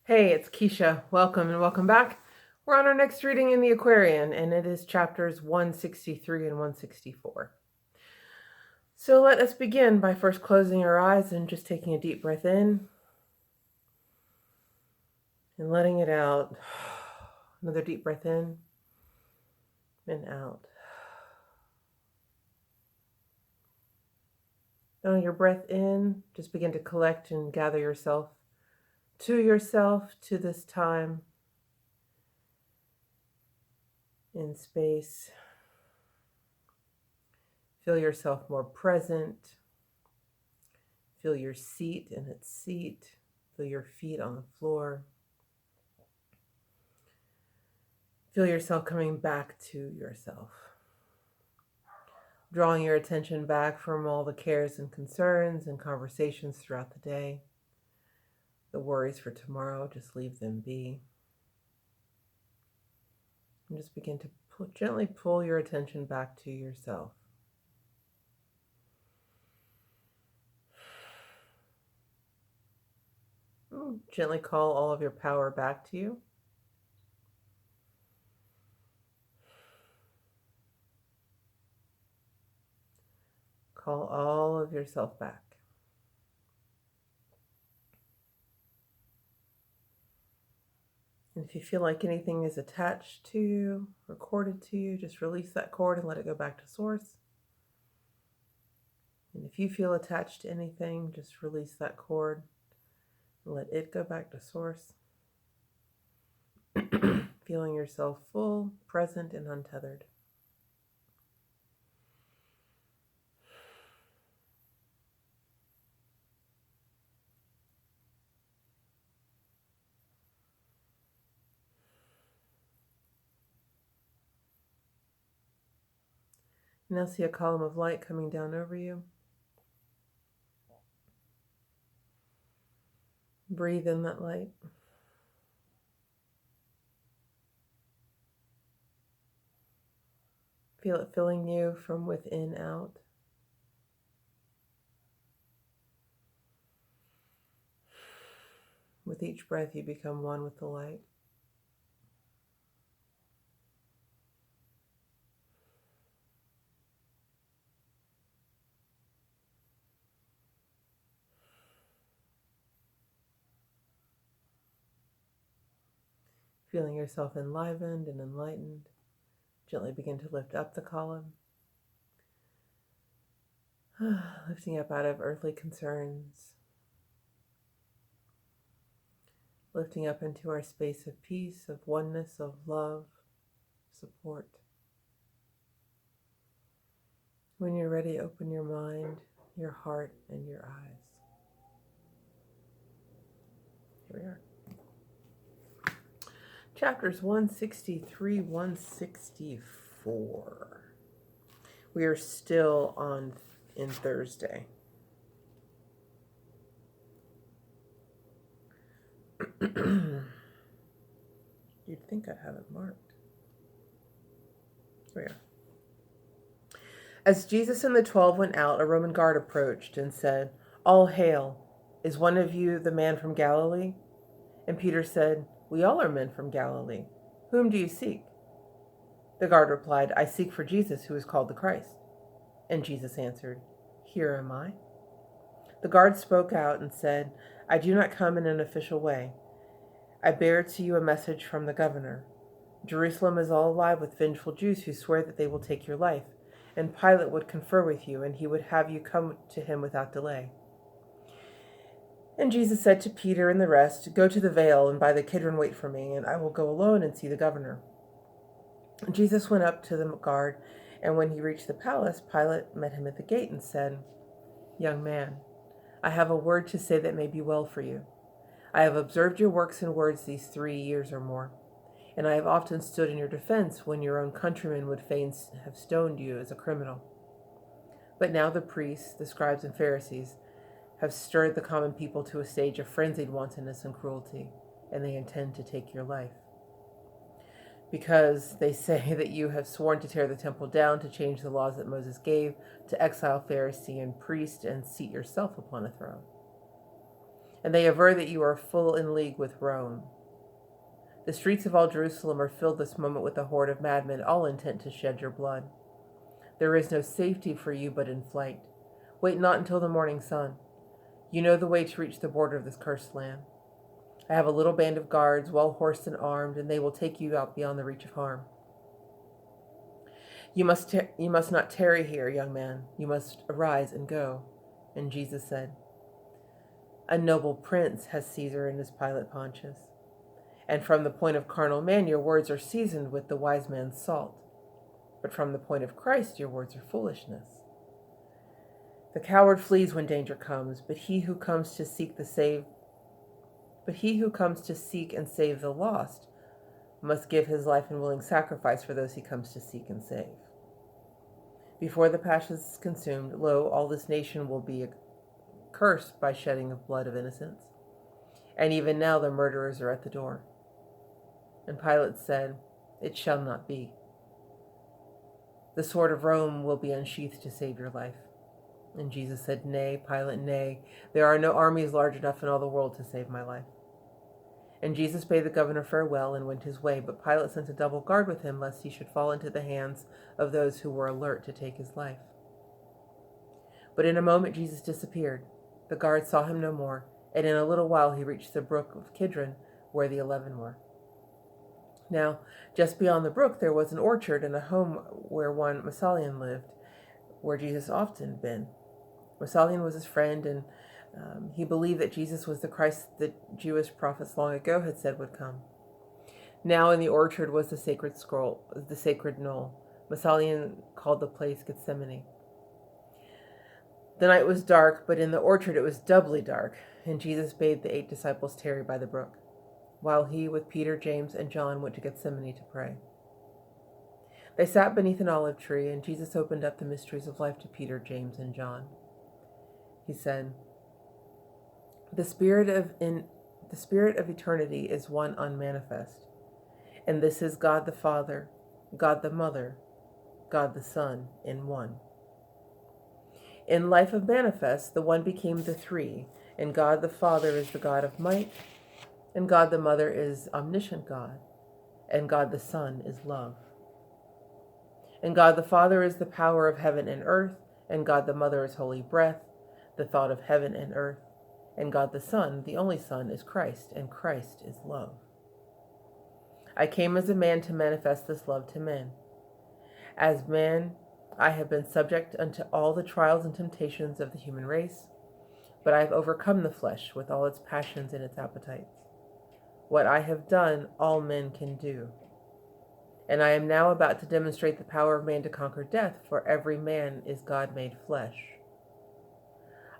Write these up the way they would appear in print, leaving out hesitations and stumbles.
Hey, it's Keisha. Welcome and welcome back. We're on our next reading in the Aquarian, and it is chapters 163 and 164. So let us begin by first closing our eyes and just taking a deep breath in and letting it out. Another deep breath in and out. On your breath in, just begin to collect and gather yourself to this time in space. Feel yourself more present. Feel your seat in its seat. Feel your feet on the floor. Feel yourself coming back to yourself. Drawing your attention back from all the cares and concerns and conversations throughout the day. The worries for tomorrow, just leave them be. And just begin to gently pull your attention back to yourself. Gently call all of your power back to you. Call all of yourself back. And if you feel like anything is attached to you, or corded to you, just release that cord and let it go back to source. And if you feel attached to anything, just release that cord and let it go back to source. Feeling yourself full, present, and untethered. Now see a column of light coming down over you. Breathe in that light. Feel it filling you from within out. With each breath, you become one with the light. Feeling yourself enlivened and enlightened, gently begin to lift up the column. Lifting up out of earthly concerns. Lifting up into our space of peace, of oneness, of love, support. When you're ready, open your mind, your heart, and your eyes. Here we are. Chapters 163, 164. We are still in Thursday. You'd think I'd have it marked. Here we are. As Jesus and the 12 went out, a Roman guard approached and said, "All hail! Is one of you the man from Galilee?" And Peter said, "We all are men from Galilee. Whom do you seek?" The guard replied, "I seek for Jesus, who is called the Christ." And Jesus answered, "Here am I." The guard spoke out and said, "I do not come in an official way. I bear to you a message from the governor. Jerusalem is all alive with vengeful Jews who swear that they will take your life, and Pilate would confer with you, and he would have you come to him without delay." And Jesus said to Peter and the rest, "Go to the Vale and by the Kidron wait for me, and I will go alone and see the governor." And Jesus went up to the guard, and when he reached the palace, Pilate met him at the gate and said, "Young man, I have a word to say that may be well for you. I have observed your works and words these 3 years or more, and I have often stood in your defense when your own countrymen would fain have stoned you as a criminal. But now the priests, the scribes and Pharisees, have stirred the common people to a stage of frenzied wantonness and cruelty, and they intend to take your life. Because they say that you have sworn to tear the temple down, to change the laws that Moses gave, to exile Pharisee and priest, and seat yourself upon a throne." and they aver that you are full in league with Rome. The streets of all Jerusalem are filled this moment with a horde of madmen, all intent to shed your blood. There is no safety for you but in flight. Wait not until the morning sun. You know the way to reach the border of this cursed land. I have a little band of guards, well horsed and armed, and they will take you out beyond the reach of harm. You must not tarry here, young man. You must arise and go. And Jesus said, A noble prince has Caesar in his Pilate Pontius. And from the point of carnal man, your words are seasoned with the wise man's salt. But from the point of Christ, your words are foolishness. The coward flees when danger comes, but he who comes to seek and save the lost must give his life in willing sacrifice for those he comes to seek and save. Before the passion is consumed, lo, all this nation will be cursed by shedding of blood of innocents. And even now the murderers are at the door. And Pilate said, It shall not be. The sword of Rome will be unsheathed to save your life. And Jesus said, Nay, Pilate, nay. There are no armies large enough in all the world to save my life. And Jesus bade the governor farewell and went his way, but Pilate sent a double guard with him, lest he should fall into the hands of those who were alert to take his life. But in a moment Jesus disappeared. The guard saw him no more, and in a little while he reached the brook of Kidron, where the 11 were. Now, just beyond the brook there was an orchard and a home where one Massalian lived, where Jesus often had been. Massalian was his friend, and he believed that Jesus was the Christ that Jewish prophets long ago had said would come. Now in the orchard was the sacred knoll. Massalian called the place Gethsemane. The night was dark, but in the orchard it was doubly dark, and Jesus bade the 8 disciples tarry by the brook, while he with Peter, James, and John went to Gethsemane to pray. They sat beneath an olive tree, and Jesus opened up the mysteries of life to Peter, James, and John. He said, The spirit of eternity is one unmanifest, and this is God the Father, God the Mother, God the Son in one. In life of manifest, the one became the three, and God the Father is the God of might, and God the Mother is omniscient God, and God the Son is love. And God the Father is the power of heaven and earth, and God the Mother is holy breath, the thought of heaven and earth, and God the Son, the only Son, is Christ, and Christ is love. I came as a man to manifest this love to men. As man, I have been subject unto all the trials and temptations of the human race, but I have overcome the flesh with all its passions and its appetites. What I have done, all men can do. And I am now about to demonstrate the power of man to conquer death, for every man is God made flesh.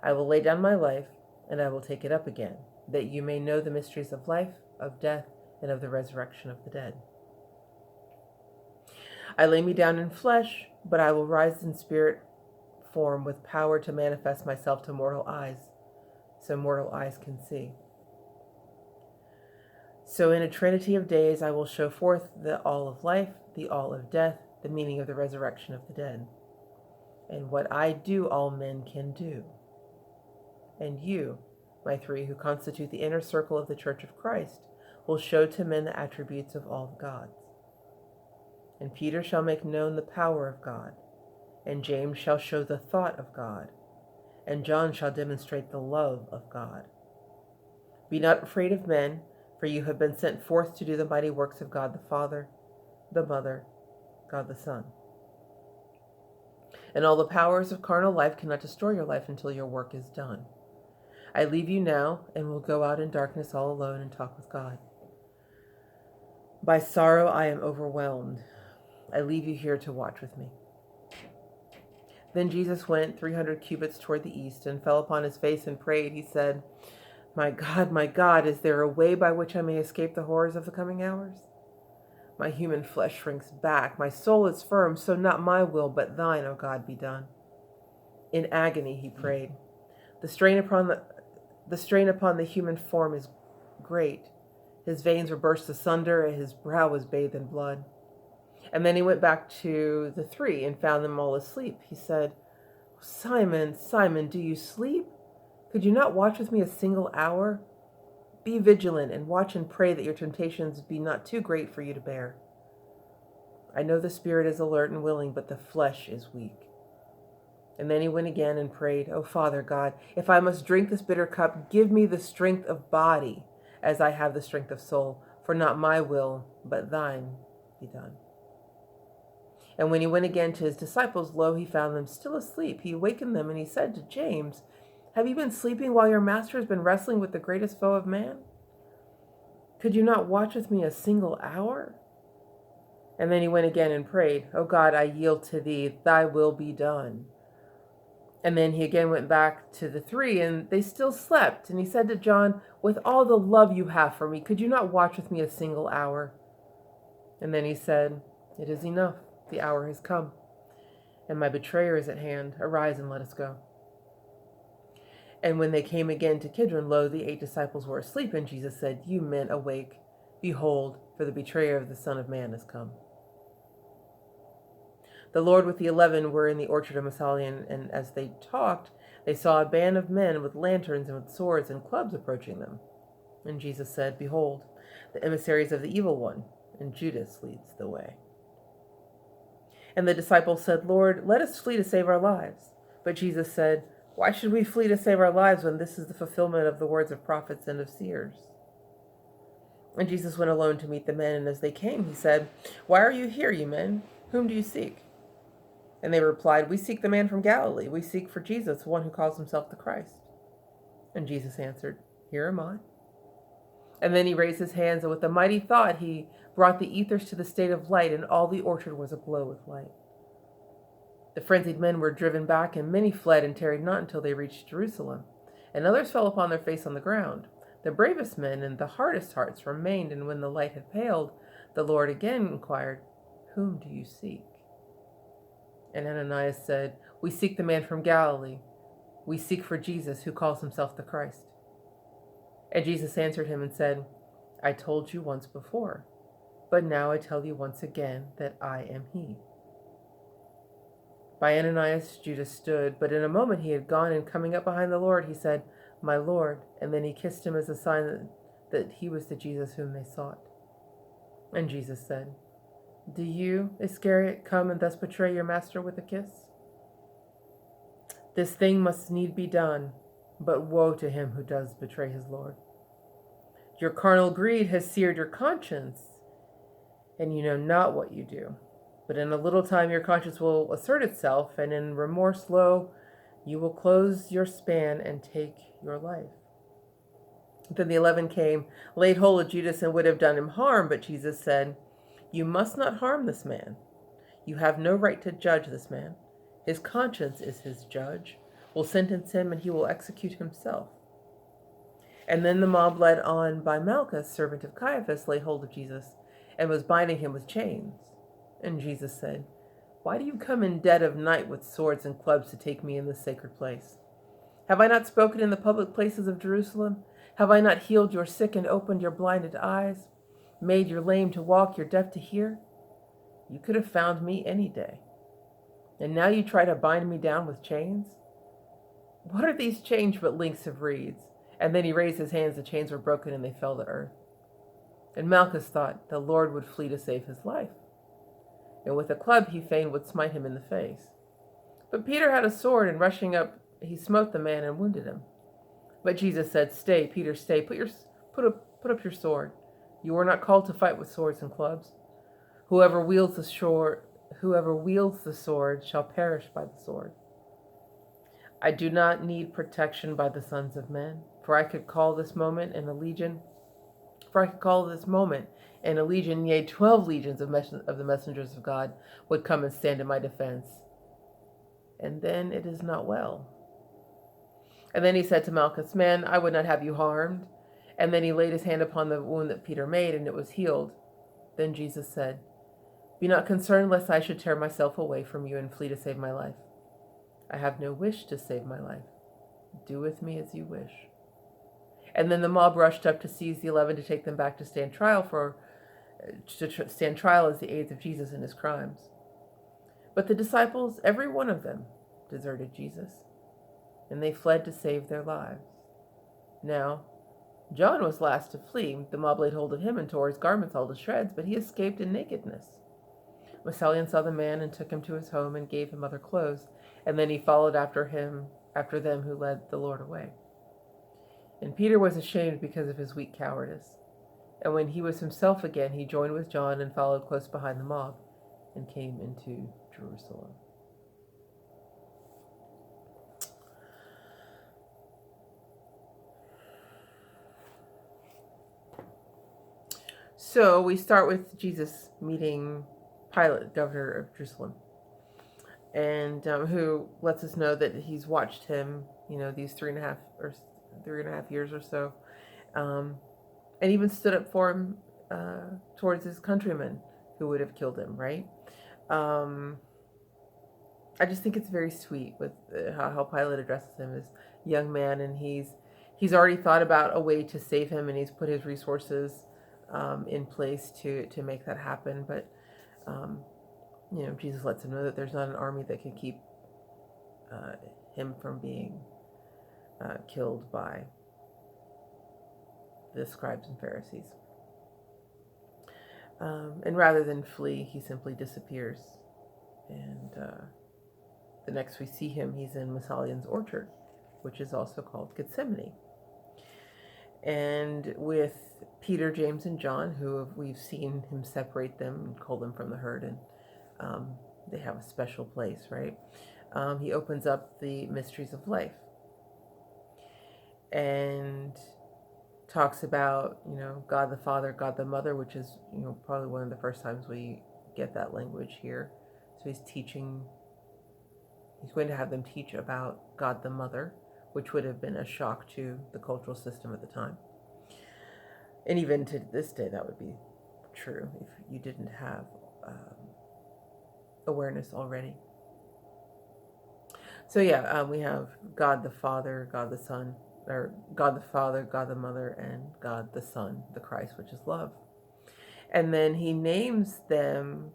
I will lay down my life, and I will take it up again, that you may know the mysteries of life, of death, and of the resurrection of the dead. I lay me down in flesh, but I will rise in spirit form with power to manifest myself to mortal eyes, so mortal eyes can see. So in a trinity of days I will show forth the all of life, the all of death, the meaning of the resurrection of the dead. And what I do, all men can do. And you, my three, who constitute the inner circle of the Church of Christ, will show to men the attributes of all the gods. And Peter shall make known the power of God, and James shall show the thought of God, and John shall demonstrate the love of God. Be not afraid of men, for you have been sent forth to do the mighty works of God the Father, the Mother, God the Son. And all the powers of carnal life cannot destroy your life until your work is done. I leave you now, and will go out in darkness all alone and talk with God. By sorrow I am overwhelmed. I leave you here to watch with me. Then Jesus went 300 cubits toward the east and fell upon his face and prayed. He said, my God, is there a way by which I may escape the horrors of the coming hours? My human flesh shrinks back. My soul is firm, so not my will, but thine, O God, be done. In agony he prayed. The strain upon the human form is great. His veins were burst asunder, and his brow was bathed in blood. And then he went back to the three and found them all asleep. He said, Simon, Simon, do you sleep? Could you not watch with me a single hour? Be vigilant and watch and pray that your temptations be not too great for you to bear. I know the spirit is alert and willing, but the flesh is weak." And then he went again and prayed, "O Father God, if I must drink this bitter cup, give me the strength of body as I have the strength of soul, for not my will, but thine be done." And when he went again to his disciples, lo, he found them still asleep. He awakened them, and he said to James, "Have you been sleeping while your master has been wrestling with the greatest foe of man? Could you not watch with me a single hour?" And then he went again and prayed, "O God, I yield to thee, thy will be done." And then he again went back to the three, and they still slept. And he said to John, "With all the love you have for me, could you not watch with me a single hour?" And then he said, "It is enough. The hour has come, and my betrayer is at hand. Arise and let us go." And when they came again to Kidron, lo, the 8 disciples were asleep. And Jesus said, "You men, awake. Behold, for the betrayer of the Son of Man is come." The Lord with the 11 were in the orchard of Massalian, and as they talked, they saw a band of men with lanterns and with swords and clubs approaching them. And Jesus said, "Behold, the emissaries of the evil one, and Judas leads the way." And the disciples said, "Lord, let us flee to save our lives." But Jesus said, "Why should we flee to save our lives when this is the fulfillment of the words of prophets and of seers?" And Jesus went alone to meet the men, and as they came, he said, "Why are you here, you men? Whom do you seek?" And they replied, "We seek the man from Galilee. We seek for Jesus, one who calls himself the Christ." And Jesus answered, "Here am I." And then he raised his hands, and with a mighty thought he brought the ethers to the state of light, and all the orchard was aglow with light. The frenzied men were driven back, and many fled and tarried not until they reached Jerusalem. And others fell upon their face on the ground. The bravest men and the hardest hearts remained, and when the light had paled, the Lord again inquired, "Whom do you seek?" And Ananias said, "We seek the man from Galilee. We seek for Jesus, who calls himself the Christ." And Jesus answered him and said, "I told you once before, but now I tell you once again that I am he." By Ananias Judas stood, but in a moment he had gone, and coming up behind the Lord, he said, "My Lord," and then he kissed him as a sign that he was the Jesus whom they sought. And Jesus said, "Do you, Iscariot, come and thus betray your master with a kiss? This thing must need be done, but woe to him who does betray his Lord. Your carnal greed has seared your conscience, and you know not what you do. But in a little time your conscience will assert itself, and in remorse, lo, you will close your span and take your life." Then the 11 came, laid hold of Judas, and would have done him harm, but Jesus said, "You must not harm this man. You have no right to judge this man. His conscience is his judge, will sentence him, and he will execute himself." And then the mob, led on by Malchus, servant of Caiaphas, laid hold of Jesus, and was binding him with chains. And Jesus said, "Why do you come in dead of night with swords and clubs to take me in this sacred place? Have I not spoken in the public places of Jerusalem? Have I not healed your sick and opened your blinded eyes, made your lame to walk, your deaf to hear? You could have found me any day. And now you try to bind me down with chains? What are these chains but links of reeds?" And then he raised his hands, the chains were broken, and they fell to earth. And Malchus thought the Lord would flee to save his life. And with a club he fain would smite him in the face. But Peter had a sword, and rushing up, he smote the man and wounded him. But Jesus said, "Stay, Peter, stay. Put up your sword. You are not called to fight with swords and clubs. Whoever wields the sword shall perish by the sword. I do not need protection by the sons of men, for I could call this moment in a legion. Yea, 12 legions of the messengers of God would come and stand in my defense. And then it is not well." And then he said to Malchus, "Man, I would not have you harmed." And then he laid his hand upon the wound that Peter made, and it was healed. Then Jesus said, "Be not concerned lest I should tear myself away from you and flee to save my life. I have no wish to save my life. Do with me as you wish." And then the mob rushed up to seize the 11 to take them back to stand trial as the aides of Jesus in his crimes. But the disciples, every one of them, deserted Jesus. and they fled to save their lives. Now, John was last to flee. The mob laid hold of him and tore his garments all to shreds, but he escaped in nakedness. Massalian saw the man and took him to his home and gave him other clothes, and then he followed after them who led the Lord away. And Peter was ashamed because of his weak cowardice. And when he was himself again, he joined with John and followed close behind the mob and came into Jerusalem. So we start with Jesus meeting Pilate, governor of Jerusalem, and who lets us know that he's watched him, these 3.5 years or so, and even stood up for him towards his countrymen who would have killed him, right? I just think it's very sweet with how Pilate addresses him as young man, and he's already thought about a way to save him, and he's put his resources in place to make that happen. But Jesus lets him know that there's not an army that can keep him from being killed by the scribes and Pharisees. And rather than flee, he simply disappears. And the next we see him, he's in Massalian's orchard, which is also called Gethsemane. And with Peter, James, and John, who we've seen him separate them and cull them from the herd, and they have a special place, right? He opens up the mysteries of life and talks about, God the Father, God the Mother, which is, probably one of the first times we get that language here. So he's going to have them teach about God the Mother, which would have been a shock to the cultural system at the time. And even to this day, that would be true if you didn't have awareness already. So we have God the Father, God the Son, or God the Father, God the Mother, and God the Son, the Christ, which is love. And then he names them.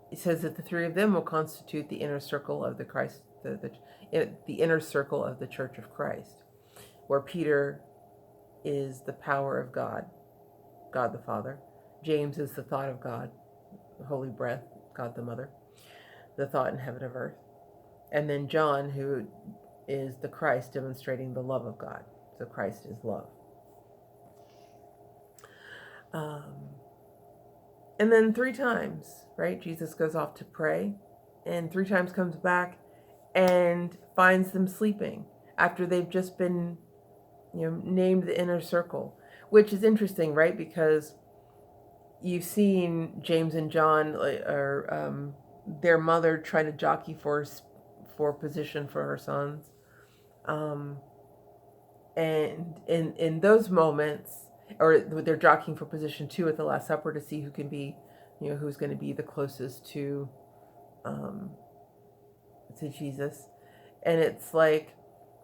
He says that the three of them will constitute the inner circle of the Christ, the inner circle of the Church of Christ, where Peter is the power of God, God the Father. James is the thought of God, the holy breath, God the Mother, the thought in heaven of earth. And then John, who is the Christ, demonstrating the love of God. So Christ is love. And then 3 times, right? Jesus goes off to pray, and 3 times comes back and finds them sleeping after they've just been, named the inner circle, which is interesting, right? Because you've seen James and John, or their mother, try to jockey for position for her sons, and in those moments, or they're jockeying for position too at the Last Supper to see who can be, who's going to be the closest to Jesus. And it's like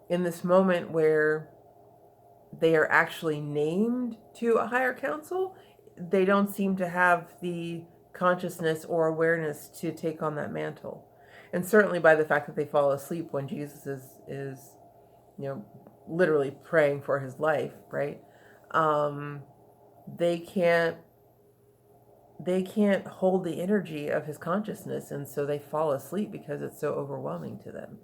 in this moment where they are actually named to a higher council, they don't seem to have the consciousness or awareness to take on that mantle. And certainly by the fact that they fall asleep when Jesus is literally praying for his life, right? They can't hold the energy of his consciousness, and so they fall asleep because it's so overwhelming to them.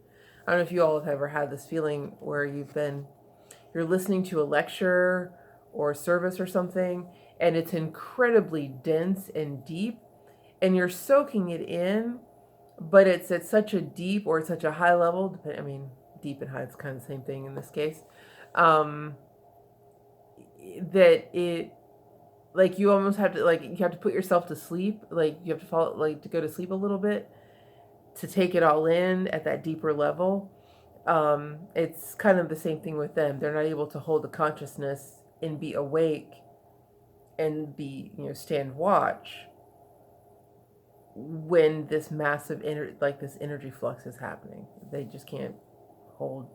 I don't know if you all have ever had this feeling where you're listening to a lecture or a service or something, and it's incredibly dense and deep, and you're soaking it in, but it's at such a deep or such a high level, deep and high, it's kind of the same thing in this case, that it, like, you almost have to, you have to put yourself to sleep, you have to fall, to go to sleep a little bit to take it all in at that deeper level. It's kind of the same thing with them. They're not able to hold the consciousness and be awake and be, stand watch when this massive this energy flux is happening. They just can't hold.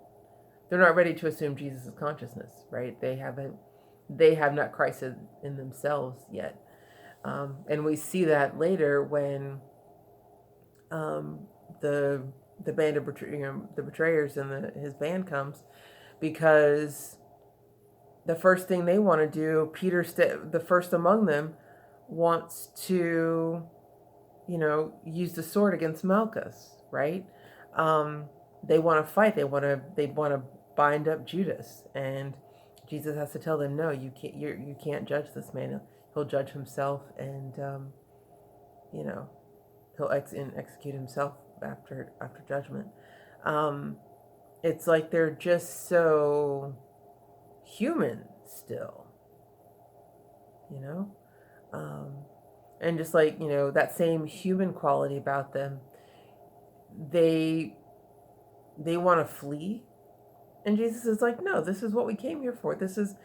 They're not ready to assume Jesus' consciousness, right? They have not Christ in themselves yet. And we see that later when the the band of the betrayers and his band comes, because the first thing they want to do, Peter, the first among them, wants to, use the sword against Malchus, right? They want to fight. They want to bind up Judas, and Jesus has to tell them, no, you can't. You can't judge this man. He'll judge himself, and he'll execute himself after judgment. It's like they're just so human still, and just like, that same human quality about them, they want to flee, and Jesus is like, no, this is what we came here for. This is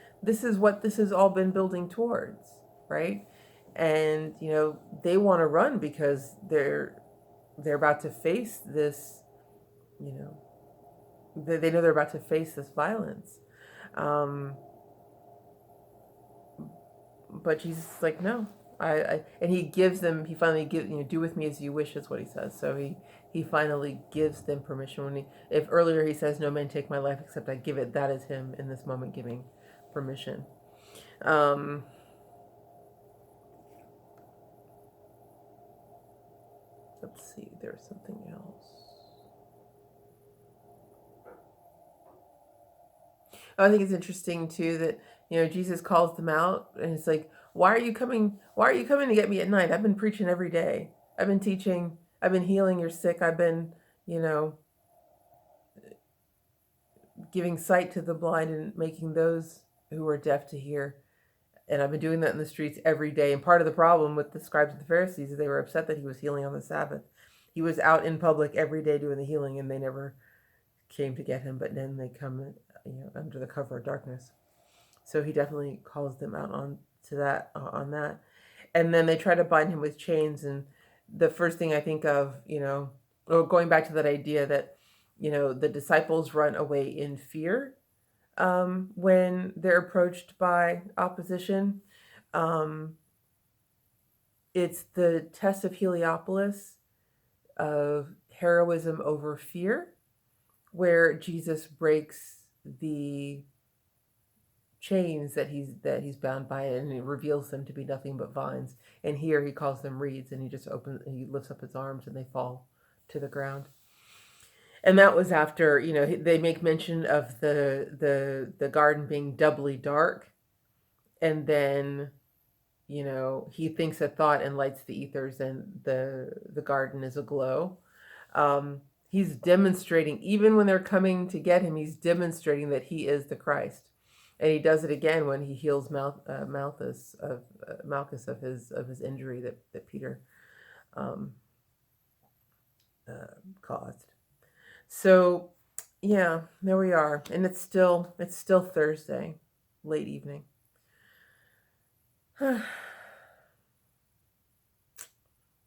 what this has all been building towards, right? And they want to run because they're about to face this, they know they're about to face this violence. But Jesus is like, no, and he finally gives, do with me as you wish, is what he says. So he finally gives them permission. If earlier he says, no man take my life except I give it, that is him in this moment giving permission. Let's see, there's something else. I think it's interesting too that, Jesus calls them out, and it's like, why are you coming to get me at night? I've been preaching every day. I've been teaching. I've been healing your sick. I've been, giving sight to the blind and making those who are deaf to hear. And I've been doing that in the streets every day. And part of the problem with the scribes and the Pharisees is they were upset that he was healing on the Sabbath. He was out in public every day doing the healing, and they never came to get him. But then they come, under the cover of darkness. So he definitely calls them out on that. And then they try to bind him with chains. And the first thing I think of, going back to that idea that, the disciples run away in fear when they're approached by opposition. It's the test of Heliopolis, of heroism over fear, where Jesus breaks the chains that he's bound by, and he reveals them to be nothing but vines. And here he calls them reeds, and he lifts up his arms, and they fall to the ground. And that was after, they make mention of the garden being doubly dark, and then, he thinks a thought and lights the ethers, and the garden is aglow. He's demonstrating, even when they're coming to get him, he's demonstrating that he is the Christ. And he does it again when he heals Malchus of his injury that Peter caused. So, yeah, there we are, and it's still Thursday, late evening. Here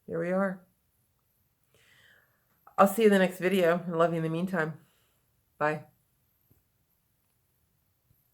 we are. I'll see you in the next video. I love you in the meantime. Bye.